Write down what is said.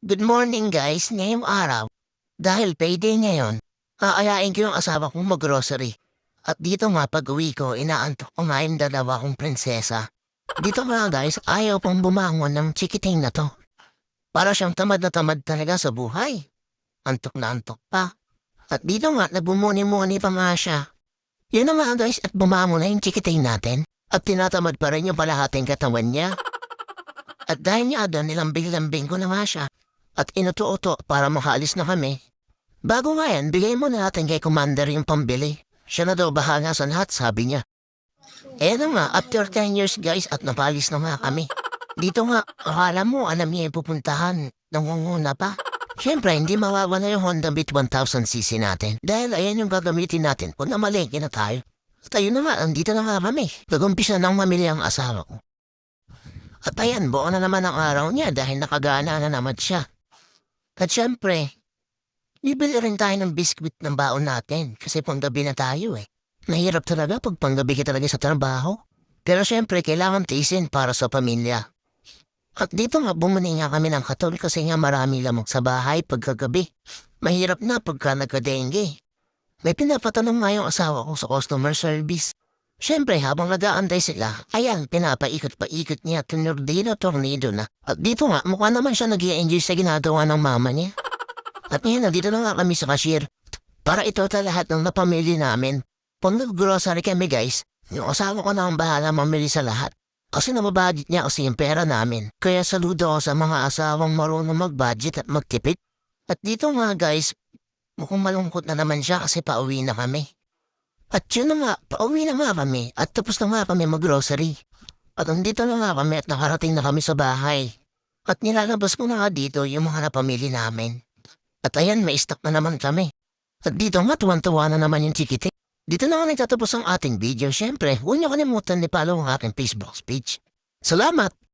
Good morning guys, ngayong araw. Dahil payday ngayon, aayain ko yung asawa kong mag-grocery. At dito nga pag-uwi ko, inaantok ko nga yung dalawa kong prinsesa. Dito nga guys, ayaw pong bumangon ng chikiting na to. Para siyang tamad na tamad talaga sa buhay. Antok na antok pa. At dito nga, nagbumuni-muni pa nga siya. Yun na nga guys, at bumangon na yung chikiting natin. At tinatamad pa rin yung palahating katawan niya. At dahil niya doon, nilambing-lambing ko na nga siya. At inuto-uto para makaalis na kami. Bago nga yan, bigay mo na natin kay Commander yung pambili. Siya na daw bahala sa lahat, sabi niya. Eh na nga, after 10 years guys at napalis na nga kami. Dito nga, akala mo alam niya yung pupuntahan. Nangunguna pa. Siyempre, hindi mawawala yung Honda Beat 1000cc natin. Dahil ayan yung gagamitin natin kung namalengke na tayo. At ayun na nga, andito na nga kami. Nag-umpisa nang mamili ang asawa ko. At ayan, buo na naman ang araw niya dahil nakagana na naman siya. At syempre, bibili rin tayo ng biskwit ng baon natin kasi panggabi na tayo eh. Mahirap talaga pag panggabi ka talaga sa trabaho. Pero syempre, kailangan tiisin para sa pamilya. At dito nga, bumuni nga kami ng katol kasi nga marami lamok sa bahay pagkagabi. Mahirap na pagka nagka-dengue. May pinapatanong nga yung asawa ko sa customer service. Siyempre, habang nag-aantay sila, ayan, pinapaikot-paikot niya, tornado na. At dito nga, mukha naman siya nag-i-enjoy sa ginagawa ng mama niya. At ngayon, nandito na nga kami sa cashier. Para ito lahat ng napamili namin. Pag nag-grocery kami guys, yung asawa ko na ang bahala mamili sa lahat. Kasi nababudget niya kasi yung pera namin. Kaya saludo ako sa mga asawang marunong mag-budget at magtipid. At dito nga guys, mukhang malungkot na naman siya kasi pauwi na kami. At yun na nga, pauwi na nga kami at tapos na nga kami mag-grocery. At nandito na nga kami at nakarating na kami sa bahay. At nilalabas ko na nga dito yung mga napamili namin. At ayan, may stock na naman kami. At dito nga, tuwan-tuwa na naman yung tikiting. Dito na nga nagtatapos ang ating video. Siyempre, huwag niyo kalimutan i-follow ang aking Facebook page. Salamat!